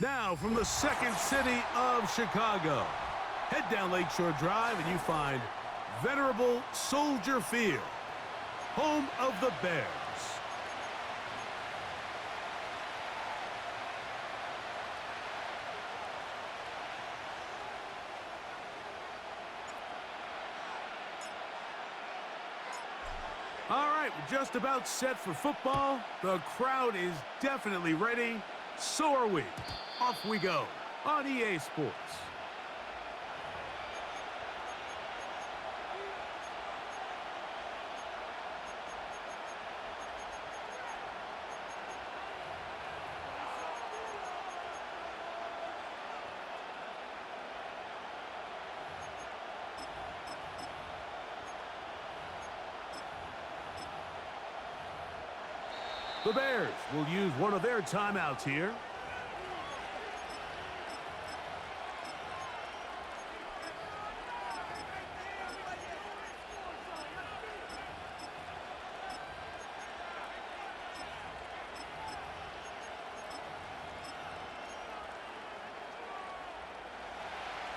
Now, from the second city of Chicago, head down Lakeshore Drive and you find venerable Soldier Field, home of the Bears. All right, we're just about set for football. The crowd is definitely ready. So are we. Off we go on EA Sports. The Bears will use one of their timeouts here.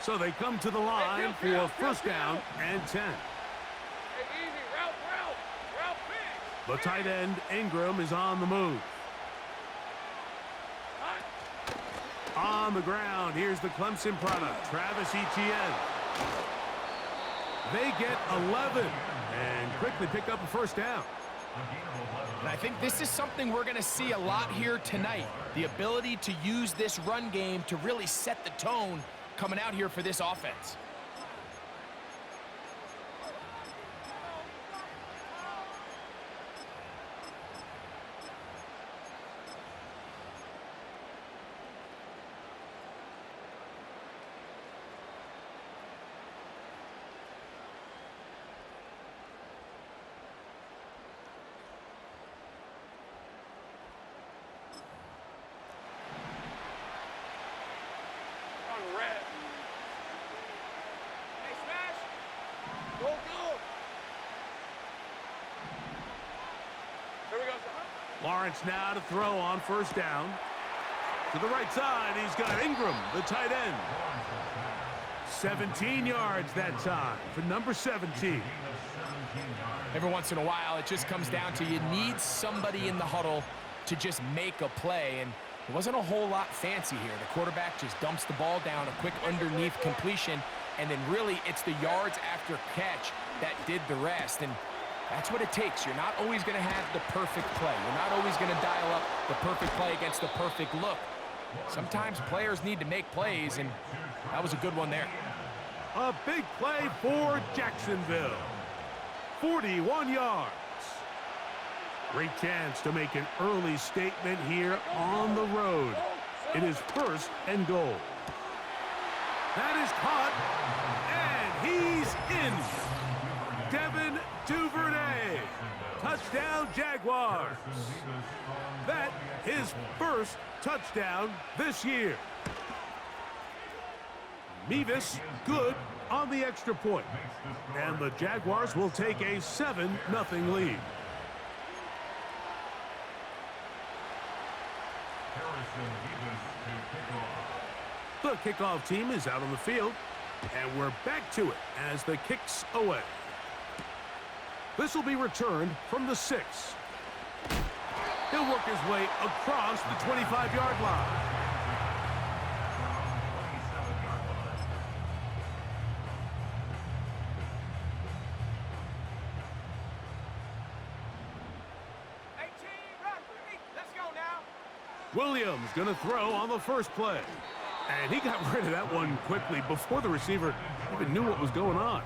So they come to the line for first down and 10. The tight end, Ingram, is on the move. On the ground, here's the Clemson product, Travis Etienne. They get 11 and quickly pick up a first down. And I think this is something we're going to see a lot here tonight. The ability to use this run game to really set the tone coming out here for this offense. Lawrence now to throw on first down. To the right side, he's got Ingram, the tight end. 17 yards that time for number 17. Every once in a while, it just comes down to you need somebody in the huddle to just make a play, and it wasn't a whole lot fancy here. The quarterback just dumps the ball down, a quick underneath completion, and then really it's the yards after catch that did the rest, and that's what it takes. You're not always going to have the perfect play. You're not always going to dial up the perfect play against the perfect look. Sometimes players need to make plays, and that was a good one there. A big play for Jacksonville. 41 yards. Great chance to make an early statement here on the road. It is first and goal. That is caught, and he's in. Devin Duvernay. Touchdown, Jaguars. That his first touchdown this year. Mevis good on the extra point. And the Jaguars will take a 7-0 lead. The kickoff team is out on the field, and we're back to it as the kick's away. This will be returned from the 6. He'll work his way across the 25-yard line. Williams going to throw on the first play. And he got rid of that one quickly before the receiver even knew what was going on.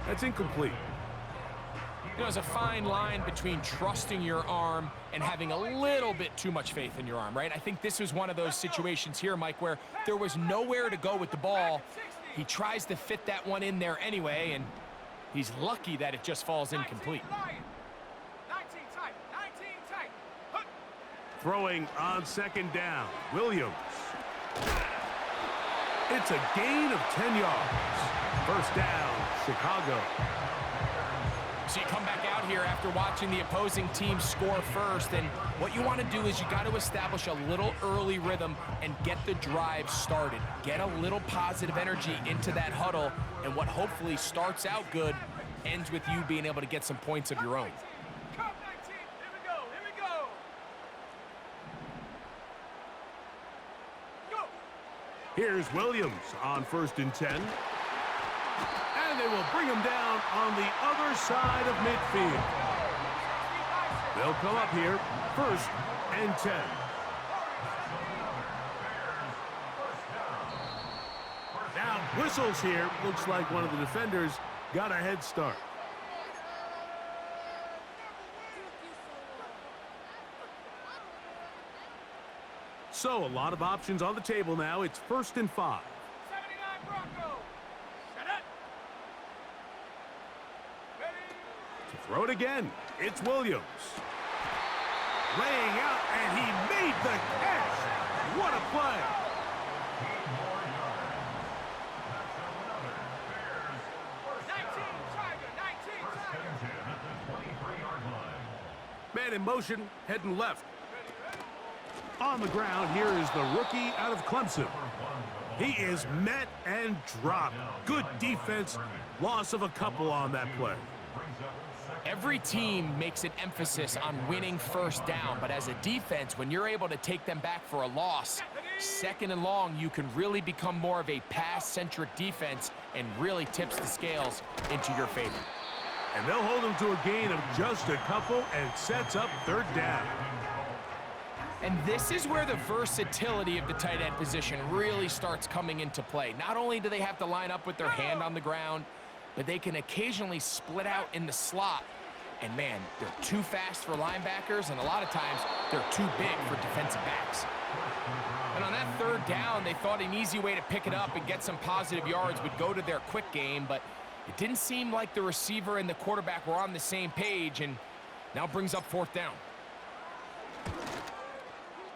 That's incomplete. You know, there's a fine line between trusting your arm and having a little bit too much faith in your arm, right? I think this was one of those situations here, Mike, where there was nowhere to go with the ball. He tries to fit that one in there anyway, and he's lucky that it just falls incomplete. Throwing on second down, Williams. It's a gain of 10 yards. First down, Chicago. So you come back out out here after watching the opposing team score first, and what you want to do is you got to establish a little early rhythm and get the drive started. Get a little positive energy into that huddle, and what hopefully starts out good ends with you being able to get some points of your own. Here's Williams on 1st and 10. And they will bring him down on the other side of midfield. They'll come up here, 1st and 10. Now, whistles here. Looks like one of the defenders got a head start. So, a lot of options on the table now. It's 1st and 5. 79 Bronco. Shut up. To throw it again, it's Williams. Laying out, and he made the catch. What a play. Man in motion, heading left. On the ground, here is the rookie out of Clemson. He is met and dropped. Good defense. Loss of a couple on that play. Every team makes an emphasis on winning first down, but as a defense, when you're able to take them back for a loss, 2nd and long, you can really become more of a pass-centric defense and really tips the scales into your favor. And they'll hold him to a gain of just a couple and sets up 3rd down. And this is where the versatility of the tight end position really starts coming into play. Not only do they have to line up with their hand on the ground, but they can occasionally split out in the slot. And man, they're too fast for linebackers, and a lot of times they're too big for defensive backs. And on that 3rd down, they thought an easy way to pick it up and get some positive yards would go to their quick game, but it didn't seem like the receiver and the quarterback were on the same page, and now brings up 4th down.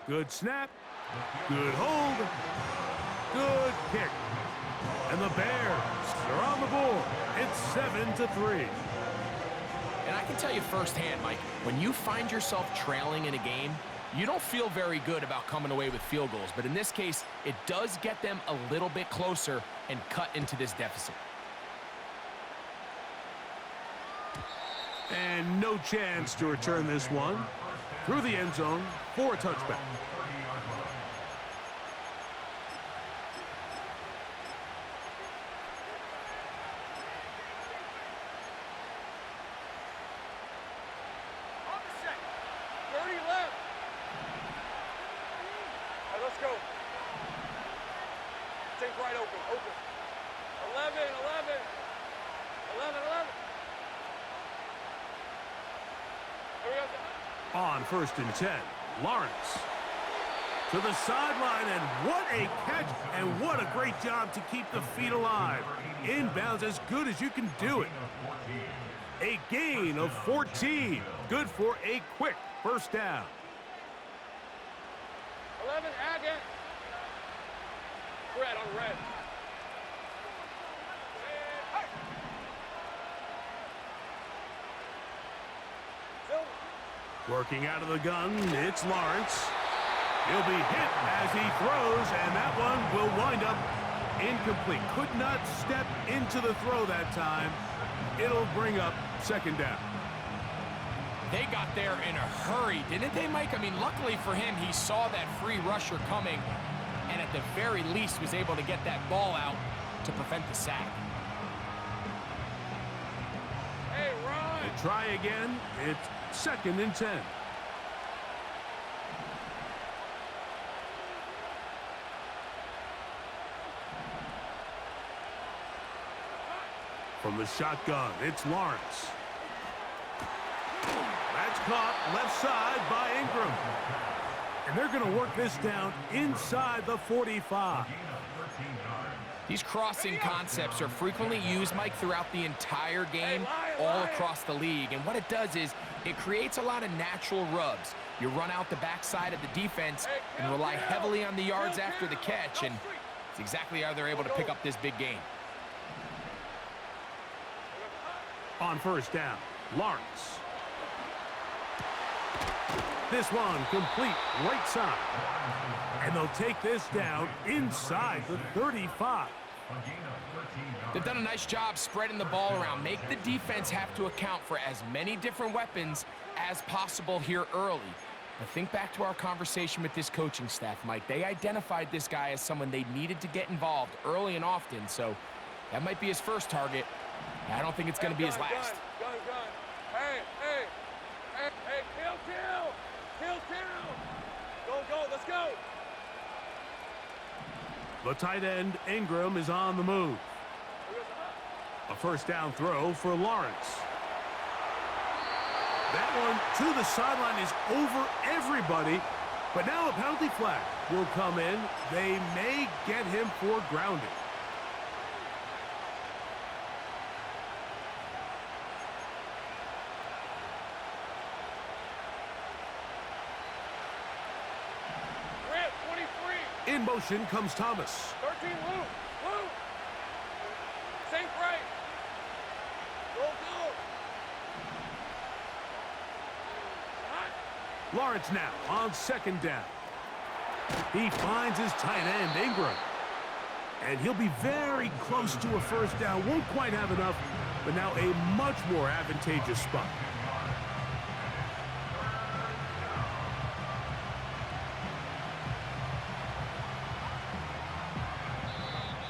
Good snap, good hold, good kick. And the Bears are on the board. It's 7-3. And I can tell you firsthand, Mike, when you find yourself trailing in a game, you don't feel very good about coming away with field goals. But in this case, it does get them a little bit closer and cut into this deficit. And no chance to return this one. Through the end zone for a touchback. On the set. 30 left. All right, let's go. Take right open. 11. 11. Here we go. On 1st and 10, Lawrence to the sideline, and what a catch, and what a great job to keep the feet alive. Inbounds as good as you can do it. A gain of 14, good for a quick 1st down. 11, Agate. Red on red. Working out of the gun, it's Lawrence. He'll be hit as he throws, and that one will wind up incomplete. Could not step into the throw that time. It'll bring up 2nd down. They got there in a hurry, didn't they, Mike? I mean, luckily for him, he saw that free rusher coming, and at the very least was able to get that ball out to prevent the sack. Hey, run! They try again. It's 2nd and 10. From the shotgun, it's Lawrence. That's caught left side by Ingram. And they're going to work this down inside the 45. These crossing concepts are frequently used, Mike, throughout the entire game, all across the league. And what it does is it creates a lot of natural rubs. You run out the backside of the defense and rely heavily on the yards after the catch, and it's exactly how they're able to pick up this big game. On 1st down, Lawrence. This one complete right side. And they'll take this down inside the 35. They've done a nice job spreading the ball around. Make the defense have to account for as many different weapons as possible here early. Now think back to our conversation with this coaching staff, Mike. They identified this guy as someone they needed to get involved early and often, so that might be his first target. I don't think it's going to be his last. Gun. Hey, kill. Go, let's go. The tight end, Ingram, is on the move. A first down throw for Lawrence. That one to the sideline is over everybody, but now a penalty flag will come in. They may get him for grounding. In motion comes Thomas. 13, Lou. Safe right. Go. Lawrence now on second down. He finds his tight end, Ingram. And he'll be very close to a first down. Won't quite have enough, but now a much more advantageous spot.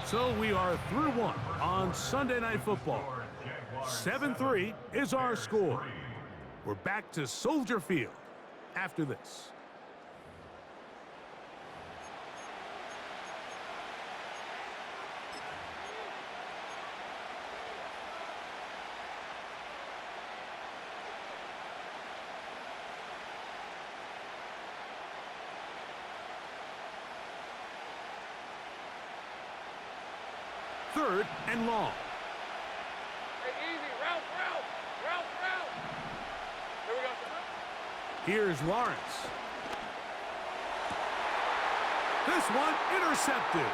So we are through one on Sunday Night Football. 7-3 is our score. We're back to Soldier Field after this. Third and long. Hey, easy. Route. Here we go, sir. Here's Lawrence. This one intercepted.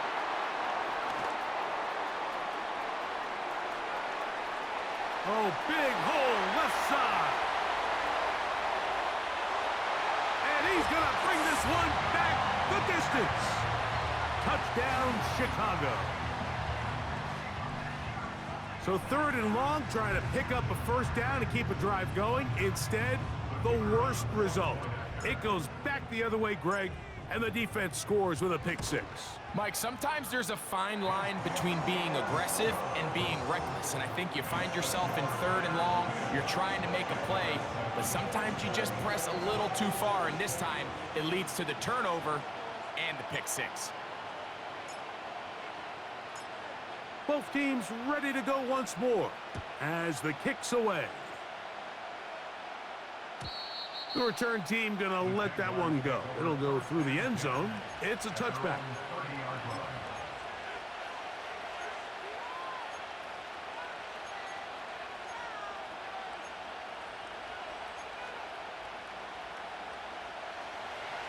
Oh, big hole left side. And he's going to bring this one back the distance. Touchdown, Chicago. So third and long, trying to pick up a first down and keep a drive going. Instead, the worst result. It goes back the other way, Greg, and the defense scores with a pick six. Mike, sometimes there's a fine line between being aggressive and being reckless, and I think you find yourself in third and long, you're trying to make a play, but sometimes you just press a little too far, and this time it leads to the turnover and the pick six. Both teams ready to go once more as the kick's away. The return team going to let that one go. It'll go through the end zone. It's a touchback.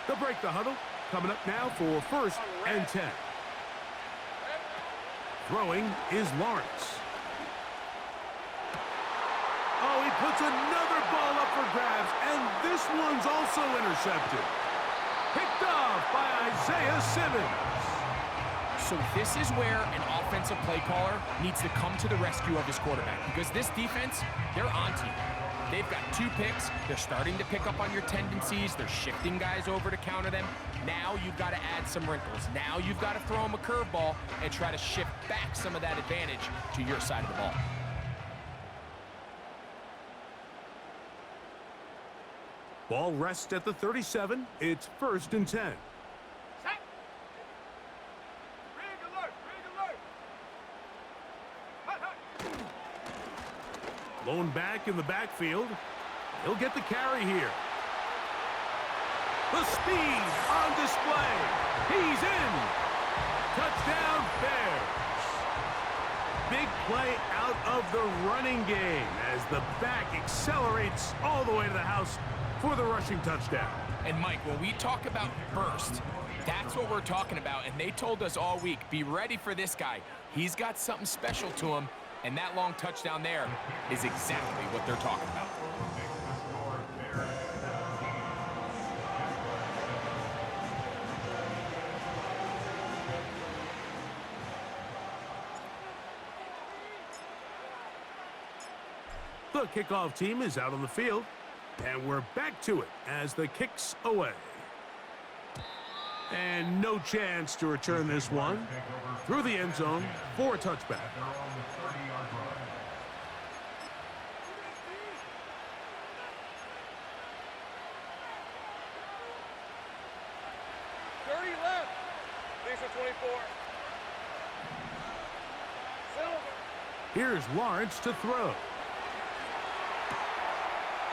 They'll break the huddle. Coming up now for first and 10. Throwing is Lawrence. Oh, he puts another ball up for grabs, and this one's also intercepted. Picked off by Isaiah Simmons. So this is where an offensive play caller needs to come to the rescue of his quarterback, because this defense, they're onto you. They've got 2 picks. They're starting to pick up on your tendencies. They're shifting guys over to counter them. Now you've got to add some wrinkles. Now you've got to throw them a curveball and try to shift back some of that advantage to your side of the ball. Ball rests at the 37. It's first and 10. Set. Rig alert. Lone back in the backfield. He'll get the carry here. The speed on display. He's in. Touchdown, Bears. Big play out of the running game as the back accelerates all the way to the house for the rushing touchdown. And Mike, when we talk about burst, that's what we're talking about. And they told us all week, be ready for this guy. He's got something special to him. And that long touchdown there is exactly what they're talking about. The kickoff team is out on the field, and we're back to it as the kick's away. And no chance to return this one through the end zone for a touchback. Left. These are 24. Silver. Here's Lawrence to throw.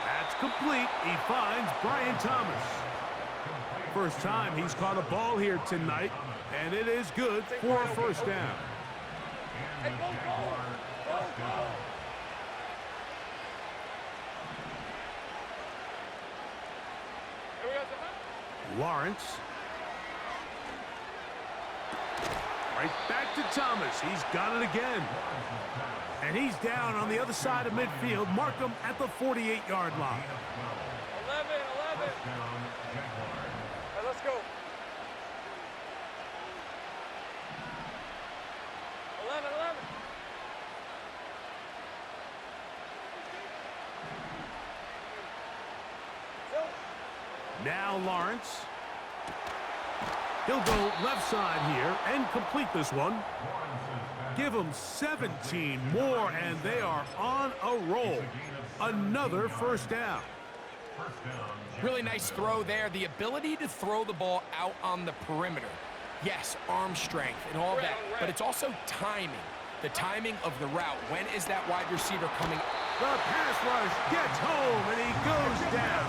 That's complete. He finds Brian Thomas. First time he's caught a ball here tonight, and it is good for a first down. Hey, go, go. Go, go. Here we go, Lawrence. Right back to Thomas. He's got it again. And he's down on the other side of midfield. Mark him at the 48-yard line. 11. Hey, let's go. 11. Now Lawrence. He'll go left side here and complete this one. Give them 17 more, and they are on a roll. Another first down. Really nice throw there. The ability to throw the ball out on the perimeter. Yes, arm strength and all that, but it's also timing. The timing of the route. When is that wide receiver coming? The pass rush gets home, and he goes down.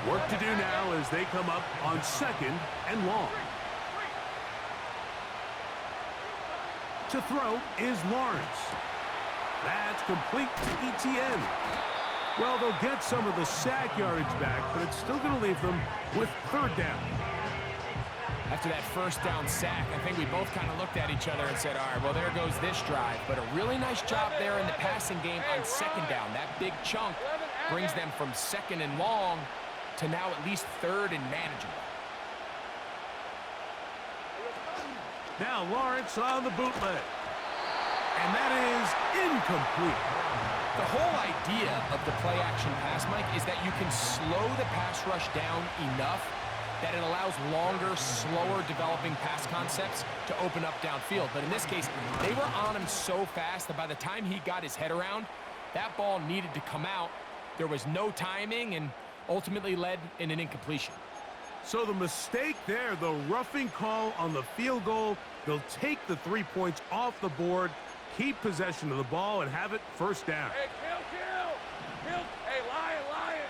Work to do now as they come up on 2nd and long. To throw is Lawrence. That's complete to ETN. Well, they'll get some of the sack yardage back, but it's still going to leave them with 3rd down. After that first down sack, I think we both kind of looked at each other and said, all right, well, there goes this drive. But a really nice job there in the passing game on 2nd down. That big chunk brings them from 2nd and long to now at least 3rd and manageable. Now Lawrence on the bootleg. And that is incomplete. The whole idea of the play-action pass, Mike, is that you can slow the pass rush down enough that it allows longer, slower developing pass concepts to open up downfield. But in this case, they were on him so fast that by the time he got his head around, that ball needed to come out. There was no timing and ultimately led in an incompletion. So the mistake there, the roughing call on the field goal, they'll take the 3 points off the board, keep possession of the ball, and have it first down. Hey, kill. Hey, lion.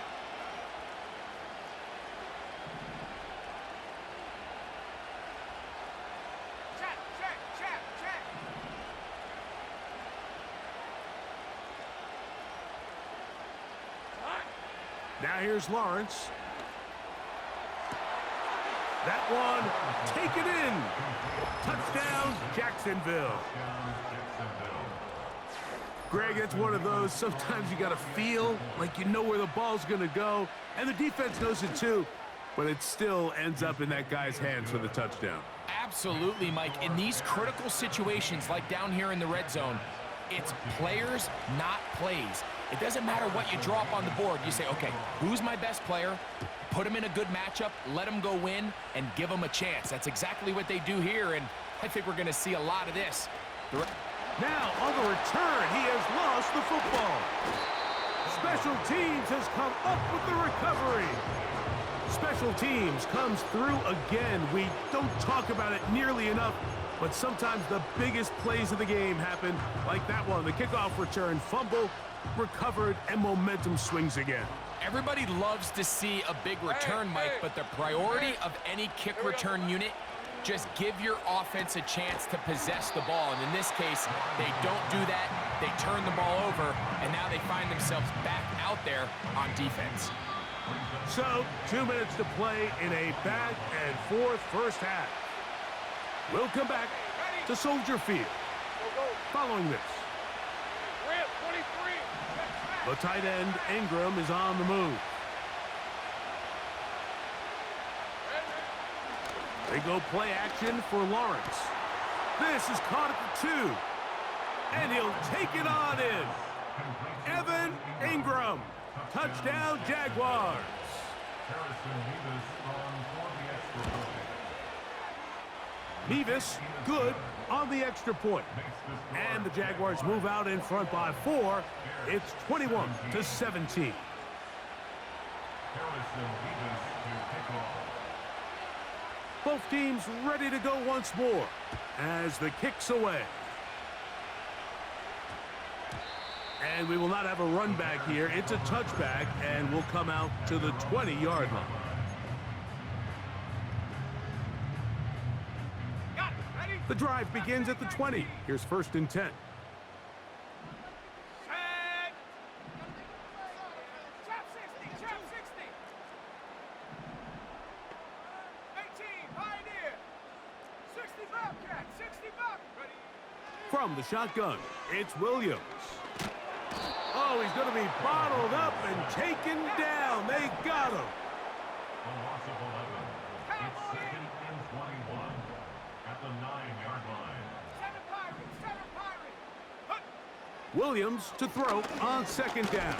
Check. Now here's Lawrence. That one, take it in. Touchdown, Jacksonville. Greg, it's one of those, sometimes you got to feel like you know where the ball's going to go, and the defense knows it too, but it still ends up in that guy's hands for the touchdown. Absolutely, Mike. In these critical situations, like down here in the red zone, it's players, not plays. It doesn't matter what you draw up on the board. You say, okay, who's my best player? Put him in a good matchup, let him go win, and give him a chance. That's exactly what they do here, and I think we're going to see a lot of this. Now, on the return, he has lost the football. Special teams has come up with the recovery. Special teams comes through again. We don't talk about it nearly enough, but sometimes the biggest plays of the game happen, like that one. The kickoff return, fumble, recovered, and momentum swings again. Everybody loves to see a big return, Mike, but the priority of any kick return unit, just give your offense a chance to possess the ball. And in this case, they don't do that. They turn the ball over, and now they find themselves back out there on defense. So, 2 minutes to play in a back-and-forth first half. We'll come back to Soldier Field. Go. Following this, Rip, 23. the tight end, Ingram, is on the move. They go play action for Lawrence. This is caught at the 2. And he'll take it on in. Evan Ingram. Touchdown, Jaguars. Nevis, good on the extra point. And the Jaguars move out in front by 4. It's 21-17. Both teams ready to go once more as the kick's away. And we will not have a run back here. It's a touchback, and we'll come out to the 20-yard line. Got it. Ready? The drive begins at the 20. Here's 1st and 10. Set. Trap 60. Trap 60. 18. Pioneer. 60 Bobcat. 60 Bob. Ready? From the shotgun, it's Williams. Oh, he's going to be bottled up and taken down. They got him. A loss of 11. It's 2nd and 21 at the 9-yard line. Center Pirate. Center Pirate. Hunt. Williams to throw on 2nd down.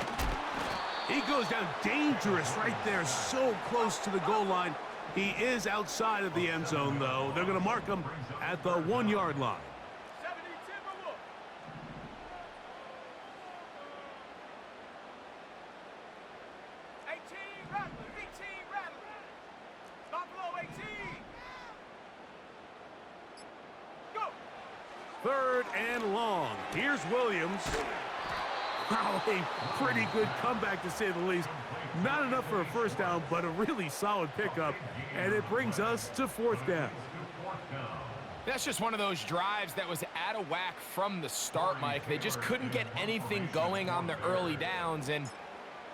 He goes down dangerous right there, so close to the goal line. He is outside of the end zone, though. They're going to mark him at the 1-yard line. 70 Timberwolf. 18 Rattler. 18 Rattler. Buffalo 18. Go. 3rd and long. Here's Williams. Wow, a pretty good comeback to say the least. Not enough for a 1st down, but a really solid pickup. And it brings us to 4th down. That's just one of those drives that was out of whack from the start, Mike. They just couldn't get anything going on the early downs, and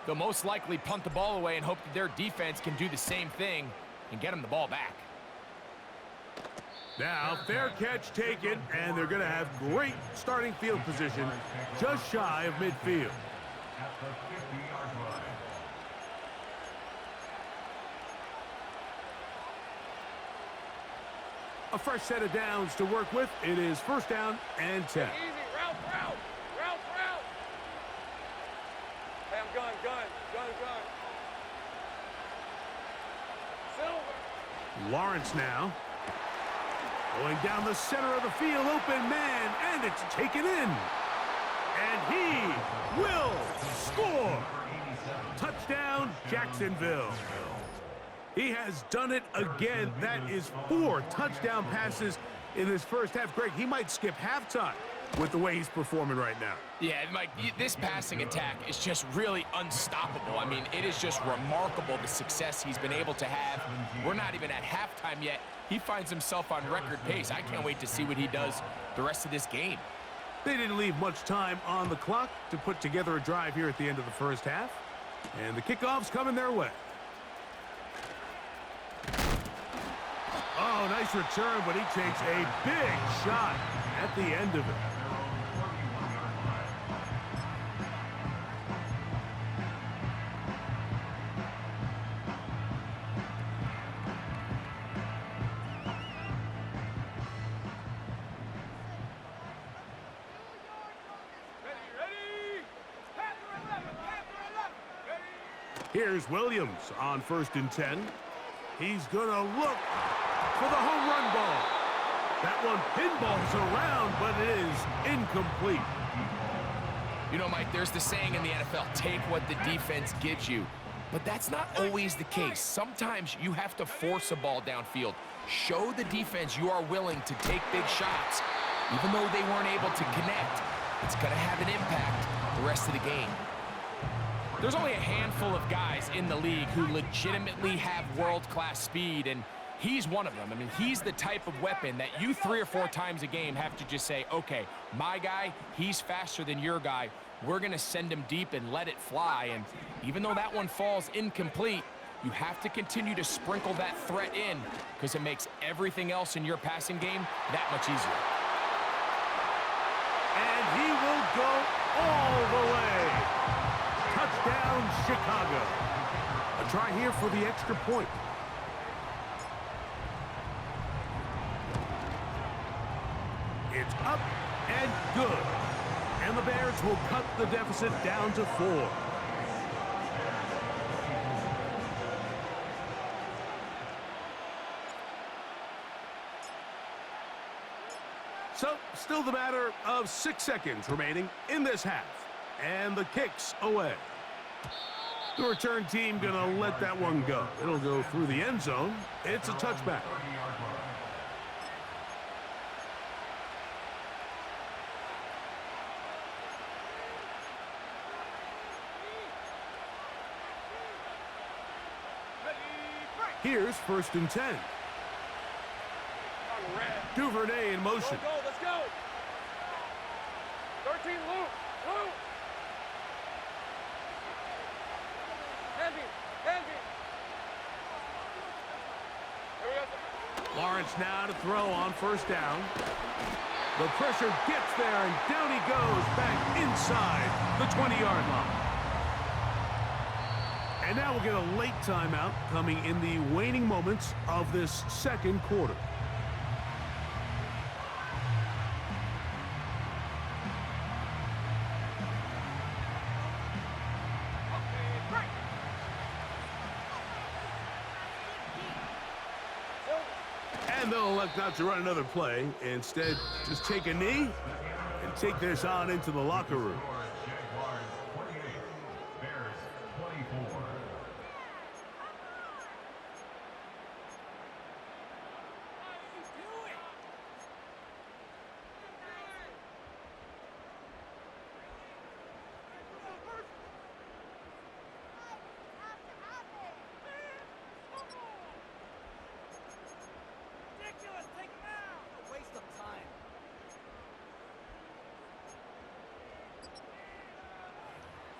they'll most likely punt the ball away and hope that their defense can do the same thing and get them the ball back. Now, fair catch taken, and they're going to have great starting field position just shy of midfield. At the 50-yard line. A fresh set of downs to work with. It is 1st down and 10. Easy. Route. Hey, I'm gun. Silver. Lawrence now. Going down the center of the field, open man, and it's taken in. And he will score. Touchdown, Jacksonville. He has done it again. That is 4 touchdown passes in this first half. Greg, he might skip halftime with the way he's performing right now. Yeah, Mike, this passing attack is just really unstoppable. I mean, it is just remarkable the success he's been able to have. We're not even at halftime yet. He finds himself on record pace. I can't wait to see what he does the rest of this game. They didn't leave much time on the clock to put together a drive here at the end of the first half. And the kickoff's coming their way. Oh, nice return, but he takes a big shot at the end of it. Ready. Panther 11. Ready. Here's Williams on 1st and 10. He's gonna look for the home run ball. That one pinballs around, but it is incomplete. You know, Mike, there's the saying in the NFL, take what the defense gives you. But that's not always the case. Sometimes you have to force a ball downfield. Show the defense you are willing to take big shots. Even though they weren't able to connect, it's going to have an impact the rest of the game. There's only a handful of guys in the league who legitimately have world-class speed, and he's one of them. I mean, he's the type of weapon that you 3 or 4 times a game have to just say, okay, my guy, he's faster than your guy. We're going to send him deep and let it fly. And even though that one falls incomplete, you have to continue to sprinkle that threat in because it makes everything else in your passing game that much easier. go all the way. Touchdown, Chicago. A try here for the extra point. It's up and good. And the Bears will cut the deficit down to 4. So, still the matter of 6 seconds remaining in this half. And the kick's away. The return team gonna let that one go. It'll go through the end zone. It's a touchback. Here's 1st and 10. Duvernay in motion. Go, let's go. 13, Luke. Heavy. Lawrence now to throw on 1st down. The pressure gets there, and down he goes back inside the 20-yard line. And now we'll get a late timeout coming in the waning moments of this 2nd quarter. And they'll elect not to run another play. Instead, just take a knee and take this on into the locker room. Jaguars 28, Bears 24.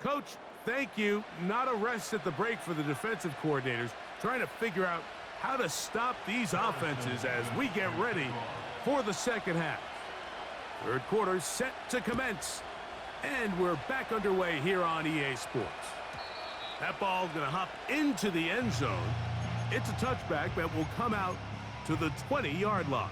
Coach, thank you. Not a rest at the break for the defensive coordinators, trying to figure out how to stop these offenses as we get ready for the 2nd half. 3rd quarter set to commence, and we're back underway here on EA Sports. That ball's going to hop into the end zone. It's a touchback that will come out to the 20-yard line.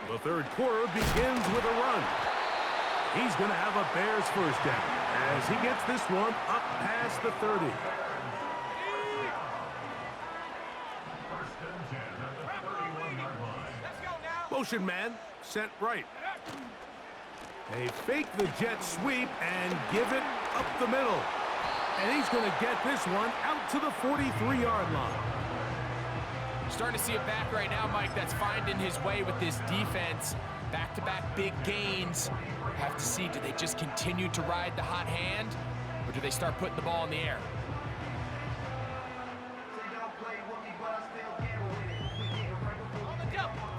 The 3rd quarter begins with a run. He's going to have a Bears 1st down as he gets this one up past the 30. Motion man sent right. They fake the jet sweep and give it up the middle. And he's going to get this one out to the 43-yard line. Starting to see it back right now, Mike, that's finding his way with this defense. Back-to-back big gains. Have to see, do they just continue to ride the hot hand, or do they start putting the ball in the air?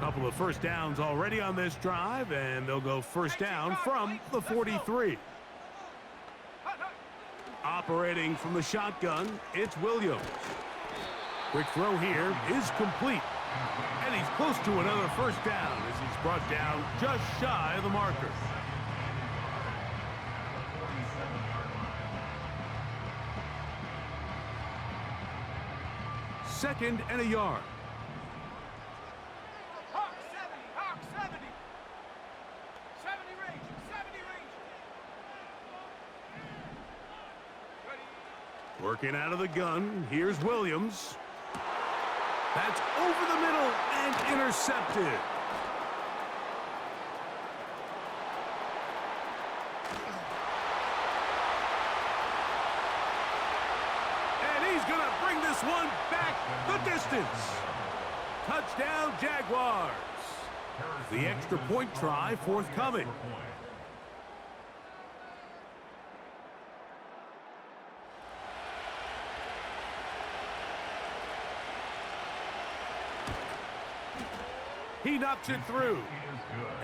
Couple of 1st downs already on this drive, and they'll go 1st down from the 43. Operating from the shotgun, it's Williams. Quick throw here is complete. And he's close to another 1st down as he's brought down just shy of the marker. Second and a yard. Hawk 70. 70 range. Ready. Working out of the gun, here's Williams. That's over the middle and intercepted. And he's going to bring this one back the distance. Touchdown, Jaguars. The extra point try forthcoming. He knocks it through.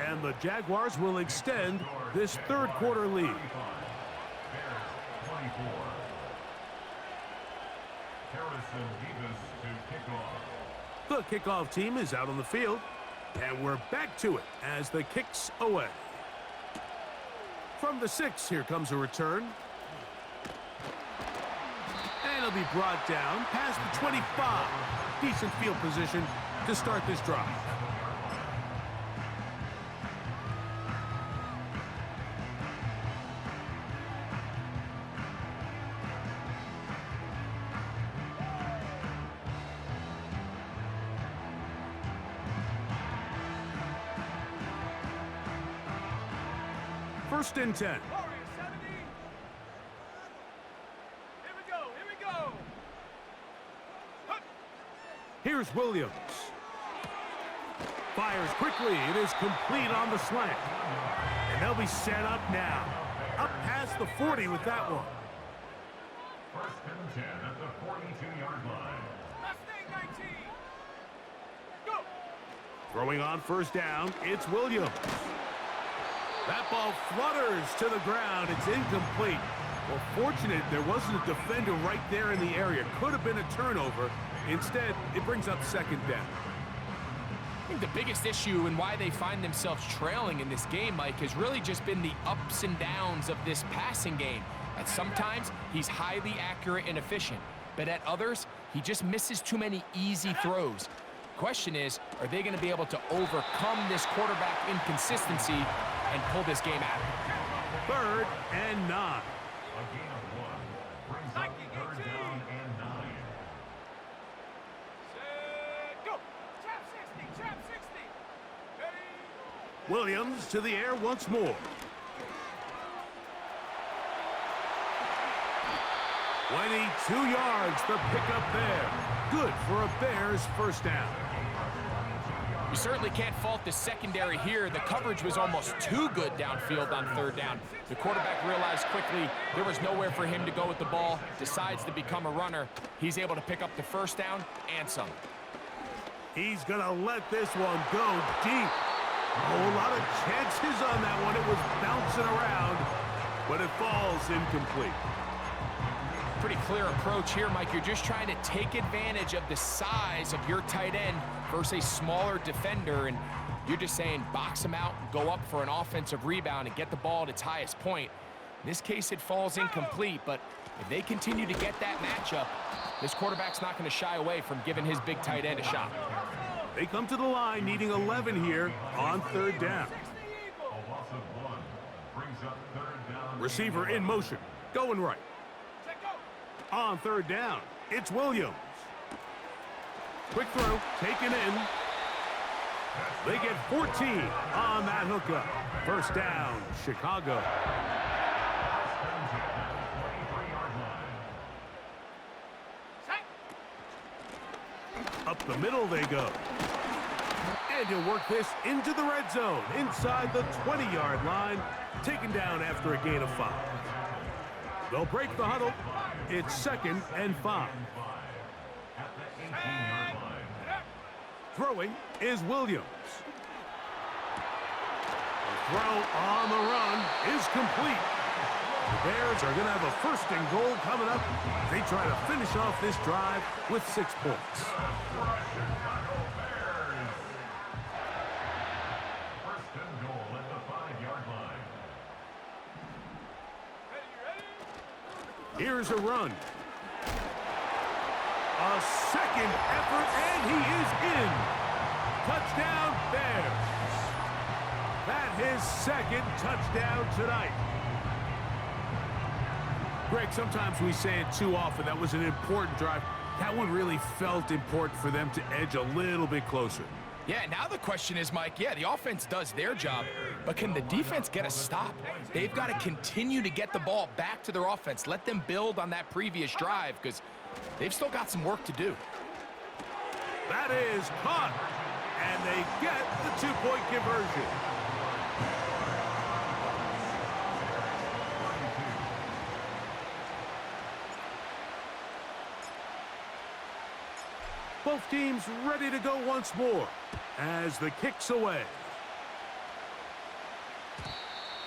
And the Jaguars will extend this third quarter lead. Bears 24. Harrison Davis to kick off. The kickoff team is out on the field. And we're back to it as the kicks away. From the 6, here comes a return. And it'll be brought down past the 25. Decent field position to start this drive. First and 10. Warriors 70. Here we go. Here we go. Hup. Here's Williams. Fires quickly. It is complete on the slant. And they'll be set up now. Up past the 40 with that one. First and 10 at the 42-yard line. Mustang 19. Go. Throwing on first down, it's Williams. That ball flutters to the ground. It's incomplete. Well, fortunate there wasn't a defender right there in the area. Could have been a turnover. Instead, it brings up second down. I think the biggest issue and why they find themselves trailing in this game, Mike, has really just been the ups and downs of this passing game. At sometimes, he's highly accurate and efficient, but at others, he just misses too many easy throws. Question is, are they going to be able to overcome this quarterback inconsistency and pull this game out? Third and 9. A gain of 1 brings up third down and 9. Set. Go. Trap 60. Trap 60. Ready. Williams to the air once more. 22 yards, the pickup there. Good for a Bears first down. You certainly can't fault the secondary here. The coverage was almost too good downfield on third down. The quarterback realized quickly there was nowhere for him to go with the ball, decides to become a runner. He's able to pick up the first down and some. He's going to let this one go deep. A whole lot of chances on that one. It was bouncing around, but it falls incomplete. Pretty clear approach here, Mike. You're just trying to take advantage of the size of your tight end versus a smaller defender, and you're just saying box him out, go up for an offensive rebound, and get the ball at its highest point. In this case, it falls incomplete, but if they continue to get that matchup, this quarterback's not going to shy away from giving his big tight end a shot. They come to the line needing 11 here on third down. A loss of 1 brings up third down. Receiver in motion, going right. Set. Go. On third down, it's Williams. Quick throw, taken in. They get 14 on that hookup. First down, Chicago. 23-yard line. Set. Up the middle they go. And he'll work this into the red zone, inside the 20-yard line, taken down after a gain of 5. They'll break the huddle. It's second and 5. At the 18-yard line. Throwing is Williams. The throw on the run is complete. The Bears are going to have a first and goal coming up. They try to finish off this drive with 6 points. First and goal at the 5-yard line. Here's a run. A second effort, and he is in. Touchdown, Bears. That his second touchdown tonight. Greg, sometimes we say it too often. That was an important drive. That one really felt important for them to edge a little bit closer. Yeah, now the question is, Mike, yeah, the offense does their job, but can the defense get a stop? They've got to continue to get the ball back to their offense. Let them build on that previous drive because they've still got some work to do. That is caught, and they get the 2-point conversion. Both teams ready to go once more. as the kick's away.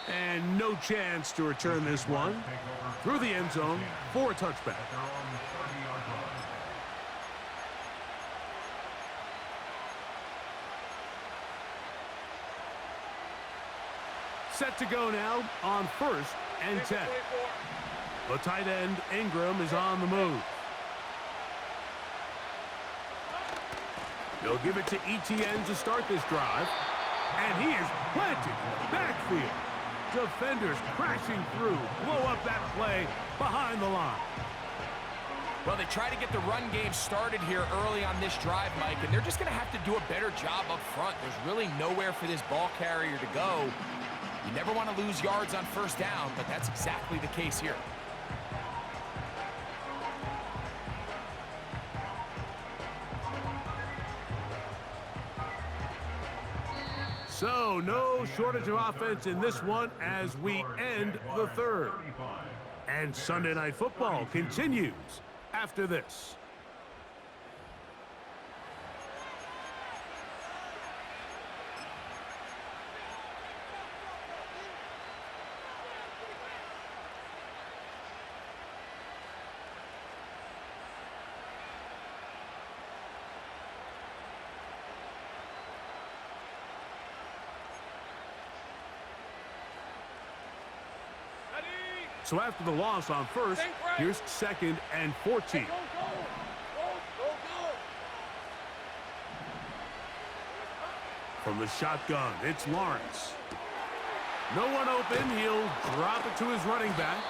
And no chance to return this one through the end zone for a touchback. Set to go now on 1st and 10. The tight end, Ingram, is on the move. They'll give it to ETN to start this drive. And he is planted in the backfield. Defenders crashing through, blow up that play behind the line. Well, they try to get the run game started here early on this drive, Mike, and they're just going to have to do a better job up front. There's really nowhere for this ball carrier to go. You never want to lose yards on 1st down, but that's exactly the case here. So, no shortage of offense in this one as we end the 3rd. And Sunday Night Football continues after this. So after the loss on 1st, here's 2nd and 14. From the shotgun, it's Lawrence. No one open. He'll drop it to his running back.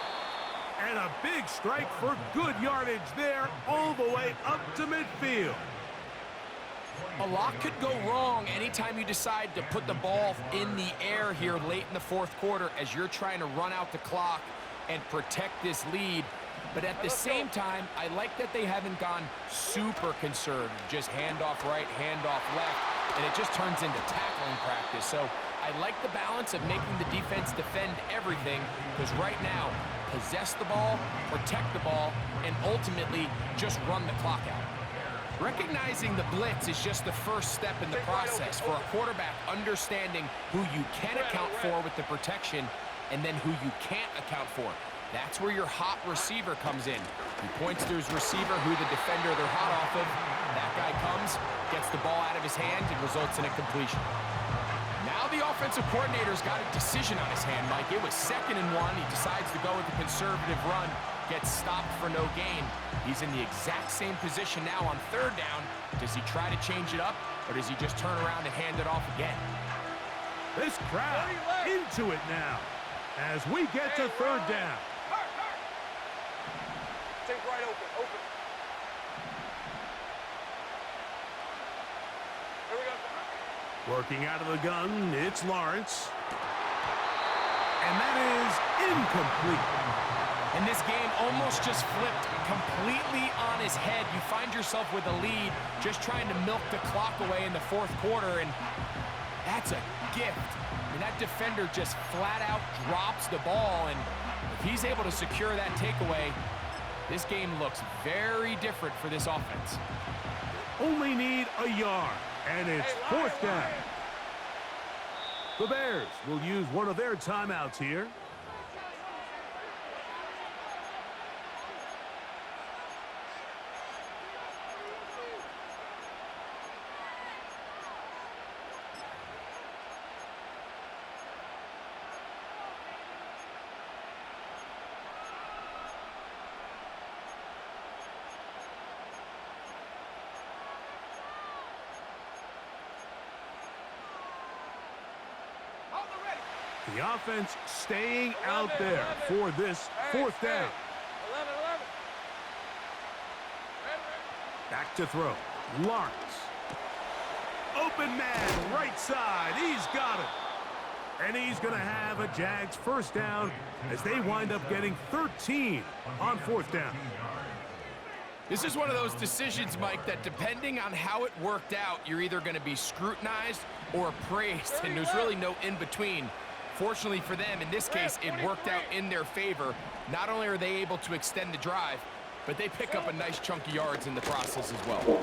And a big strike for good yardage there all the way up to midfield. A lot could go wrong anytime you decide to put the ball in the air here late in the 4th quarter as you're trying to run out the clock and protect this lead. But at the same time, I like that they haven't gone super conservative. Just handoff right, handoff left, and it just turns into tackling practice. So I like the balance of making the defense defend everything, because right now, possess the ball, protect the ball, and ultimately just run the clock out. Recognizing the blitz is just the first step in the process for a quarterback understanding who you can account for with the protection and then who you can't account for. That's where your hot receiver comes in. He points to his receiver, who the defender they're hot off of. That guy comes, gets the ball out of his hand, and results in a completion. Now the offensive coordinator's got a decision on his hand, Mike. It was 2nd and 1. He decides to go with the conservative run, gets stopped for no gain. He's in the exact same position now on 3rd down. Does he try to change it up, or does he just turn around and hand it off again? This crowd into it now as we get to 3rd down. Take right open. Here we go. Working out of the gun, it's Lawrence. And that is incomplete. And this game almost just flipped completely on his head. You find yourself with a lead, just trying to milk the clock away in the 4th quarter, and that's a gift. I mean, that defender just flat out drops the ball, and if he's able to secure that takeaway, this game looks very different for this offense. Only need a yard, and it's 4th down. The Bears will use one of their timeouts here. The offense staying out there for this 4th down. 11. Back to throw. Lawrence. Open man, right side. He's got it. And he's going to have a Jags 1st down as they wind up getting 13 on 4th down. This is one of those decisions, Mike, that depending on how it worked out, you're either going to be scrutinized or praised, and there's really no in-between. Fortunately for them, in this case, it worked out in their favor. Not only are they able to extend the drive, but they pick up a nice chunk of yards in the process as well.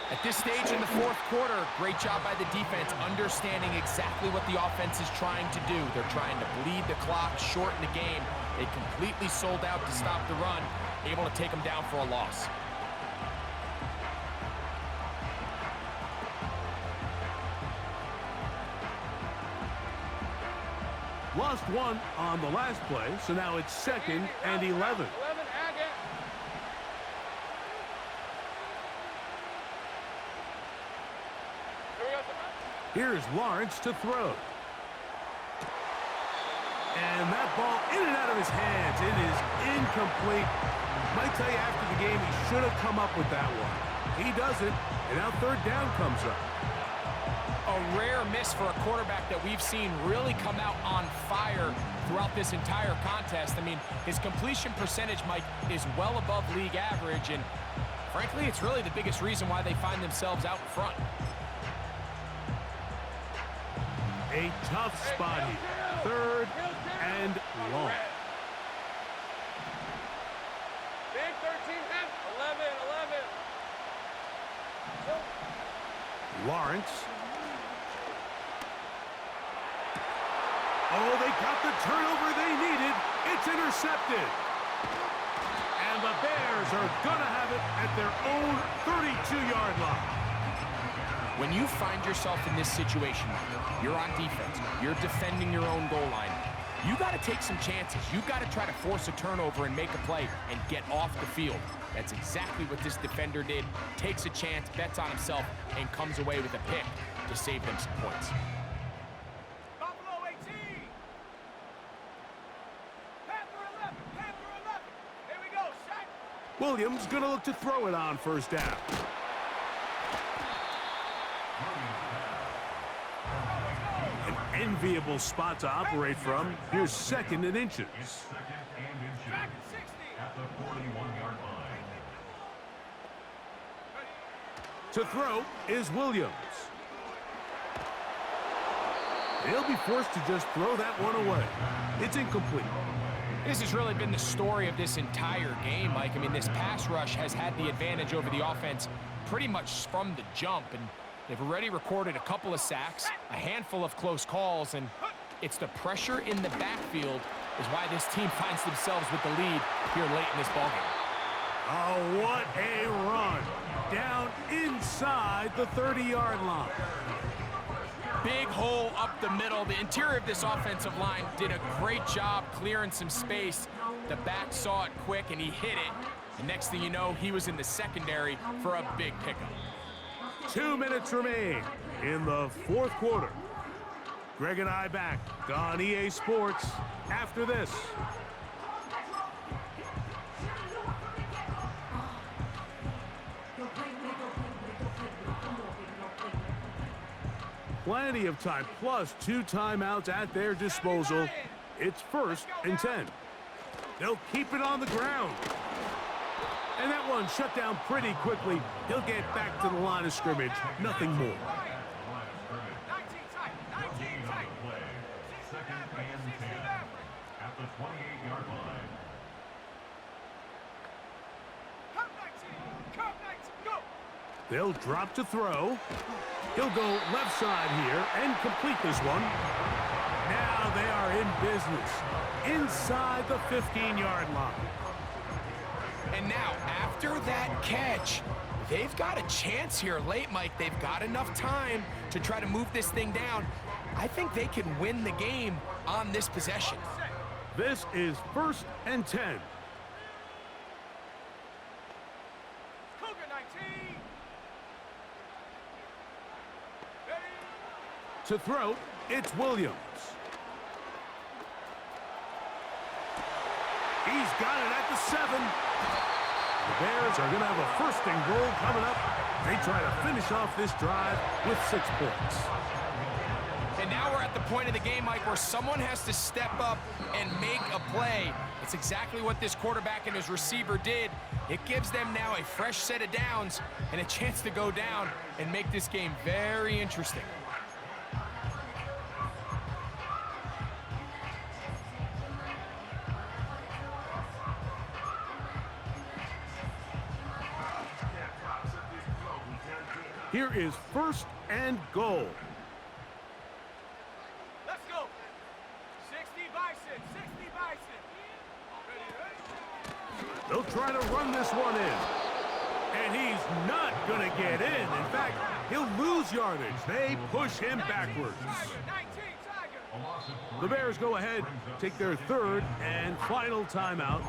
At this stage in the fourth quarter, great job by the defense, understanding exactly what the offense is trying to do. They're trying to bleed the clock, shorten the game. They completely sold out to stop the run, able to take them down for a loss. Lost one on the last play, so now it's 2nd and 11. Here's Lawrence to throw. And that ball in and out of his hands. It is incomplete. Might tell you after the game he should have come up with that one. He doesn't, and now 3rd down comes up. A rare miss for a quarterback that we've seen really come out on fire throughout this entire contest. I mean, his completion percentage, Mike, is well above league average, and frankly, it's really the biggest reason why they find themselves out in front. A tough spot here. 3rd and long. Big 13, 11. Lawrence. Oh, they got the turnover they needed. It's intercepted. And the Bears are going to have it at their own 32-yard line. When you find yourself in this situation, you're on defense, you're defending your own goal line, you got to take some chances. You got to try to force a turnover and make a play and get off the field. That's exactly what this defender did. Takes a chance, bets on himself, and comes away with a pick to save them some points. Buffalo 18. Panther 11. Panther 11. Here we go. Set. Williams going to look to throw it on 1st down. An enviable spot to operate from. Here's 2nd and inches. It's 2nd and inches at the 41-yard line. To throw is Williams. He'll be forced to just throw that one away. It's incomplete. This has really been the story of this entire game, Mike. I mean, this pass rush has had the advantage over the offense pretty much from the jump, and they've already recorded a couple of sacks, a handful of close calls, and it's the pressure in the backfield is why this team finds themselves with the lead here late in this ballgame. Oh, what a run. Down inside the 30-yard line. Big hole up the middle. The interior of this offensive line did a great job clearing some space. The back saw it quick, and he hit it. The next thing you know, he was in the secondary for a big pickup. 2 minutes remain in the 4th quarter. Greg and I back on EA Sports after this. Plenty of time, plus 2 timeouts at their disposal. It's 1st and 10. They'll keep it on the ground. And that one shut down pretty quickly. He'll get back to the line of scrimmage. Nothing more. 19 tight. 19 tight. 2nd and 10 at the 28-yard line. Come 19. Come 19. Go. They'll drop to throw. He'll go left side here and complete this one. Now they are in business inside the 15-yard line. And now, after that catch, they've got a chance here late, Mike. They've got enough time to try to move this thing down. I think they can win the game on this possession. This is 1st and 10. Cougar 19. Ready. To throw, it's Williams. He's got it at the 7. The Bears are going to have a 1st and goal coming up. They try to finish off this drive with 6 points. And now we're at the point of the game, Mike, where someone has to step up and make a play. It's exactly what this quarterback and his receiver did. It gives them now a fresh set of downs and a chance to go down and make this game very interesting. Here is first and goal. Let's go. 60 Bison. 60 Bison. Ready? They'll try to run this one in. And he's not going to get in. In fact, he'll lose yardage. They push him backwards. The Bears go ahead, take their third and final timeout.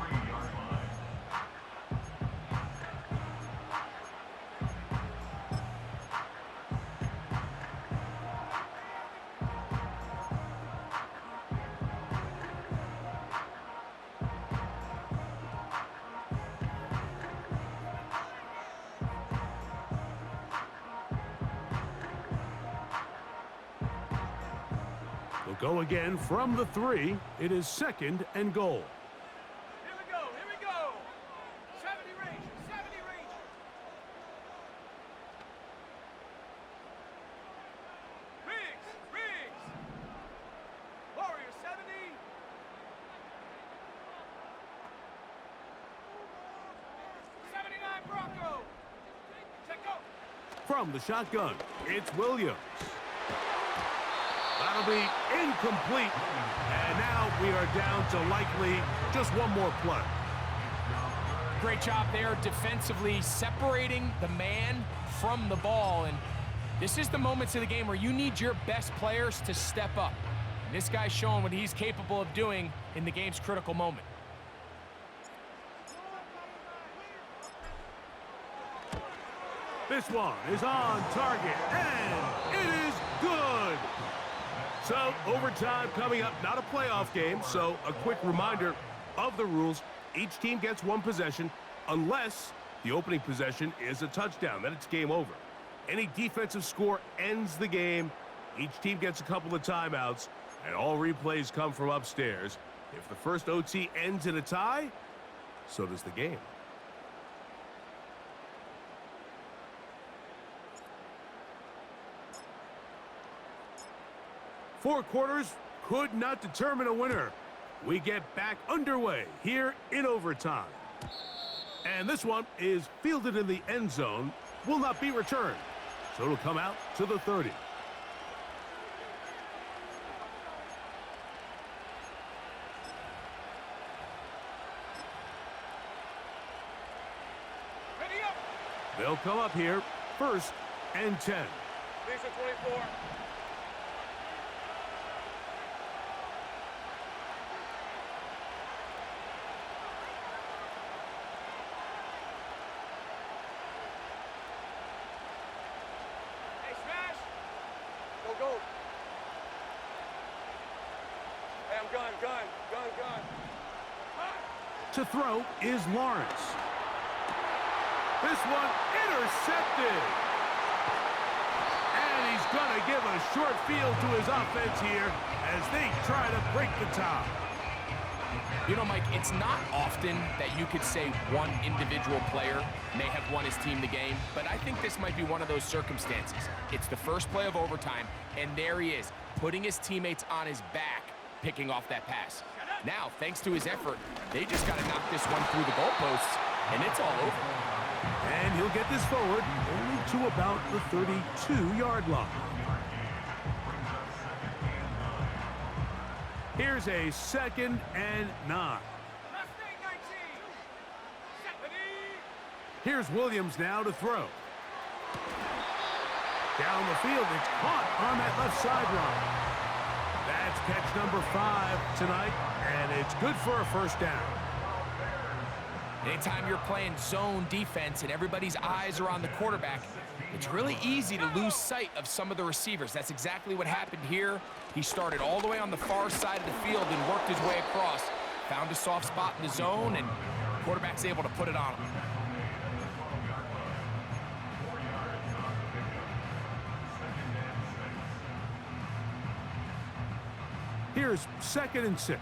Go again from the 3. It is second and goal. Here we go. Here we go. 70 Rangers. 70 Rangers. Riggs. Riggs. Warrior 70. '79 Bronco. Check go. From the shotgun, it's Williams. That'll be incomplete. And now we are down to likely just one more play. Great job there defensively separating the man from the ball. And this is the moments of the game where you need your best players to step up. And this guy's showing what he's capable of doing in the game's critical moment. This one is on target, and it is good. So, overtime coming up, not a playoff game, so a quick reminder of the rules. Each team gets one possession unless the opening possession is a touchdown. Then it's game over. Any defensive score ends the game. Each team gets a couple of timeouts, and all replays come from upstairs. If the first OT ends in a tie, so does the game. Four quarters could not determine a winner. We get back underway here in overtime. And this one is fielded in the end zone, will not be returned. So it'll come out to the 30. Ready up. They'll come up here, first and 10. Lisa 24. Hey, smash. Go. Hey, I'm gun. To throw is Lawrence. This one intercepted. And he's going to give a short field to his offense here as they try to break the tie. You know, Mike, it's not often that you could say one individual player may have won his team the game, but I think this might be one of those circumstances. It's the first play of overtime, and there he is, putting his teammates on his back, picking off that pass. Now, thanks to his effort, they just got to knock this one through the goalposts, and it's all over. And he'll get this forward only to about the 32-yard line. Here's a second and 9. Here's Williams now to throw. Down the field, it's caught on that left sideline. That's catch number 5 tonight, and it's good for a first down. Anytime you're playing zone defense and everybody's eyes are on the quarterback, it's really easy to lose sight of some of the receivers. That's exactly what happened here. He started all the way on the far side of the field and worked his way across. Found a soft spot in the zone, and the quarterback's able to put it on him. Here's second and 6.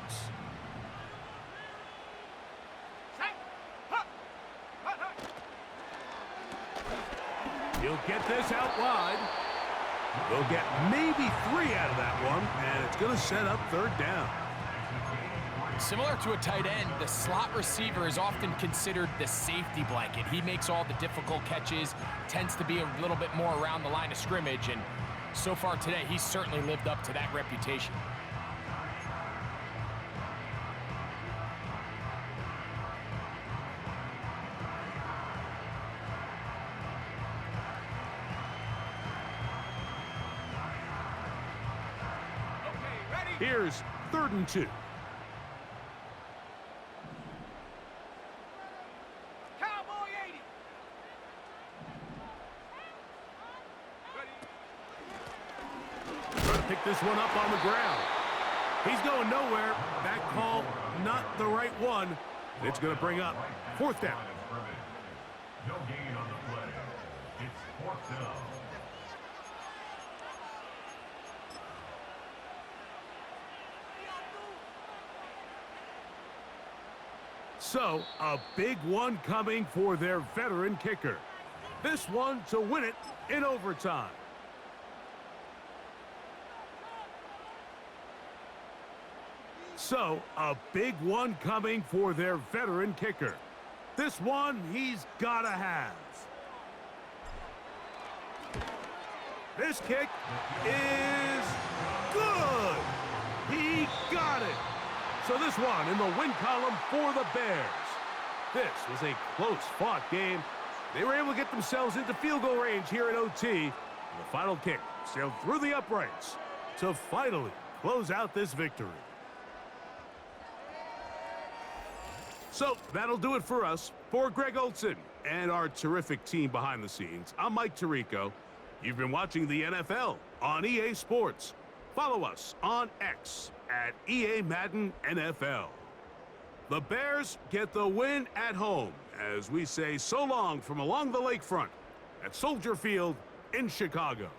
He'll get this out wide. They'll get maybe 3 out of that one, and it's going to set up third down. Similar to a tight end, the slot receiver is often considered the safety blanket. He makes all the difficult catches, tends to be a little bit more around the line of scrimmage, and so far today, he's certainly lived up to that reputation. Okay, ready? Here's 3rd and 2. Cowboy 80. Ready? Trying to pick this one up on the ground. He's going nowhere. That call, not the right one. It's going to bring up 4th down. No gain on the play. It's 4th down. So, a big one coming for their veteran kicker. This one to win it in overtime. So, a big one coming for their veteran kicker. This one he's gotta have. This kick is good. He got it. So this one in the win column for the Bears. This was a close-fought game. They were able to get themselves into field goal range here at OT. And the final kick sailed through the uprights to finally close out this victory. So that'll do it for us. For Greg Olson and our terrific team behind the scenes, I'm Mike Tirico. You've been watching the NFL on EA Sports. Follow us on X at EA Madden NFL. The Bears get the win at home as we say so long from along the lakefront at Soldier Field in Chicago.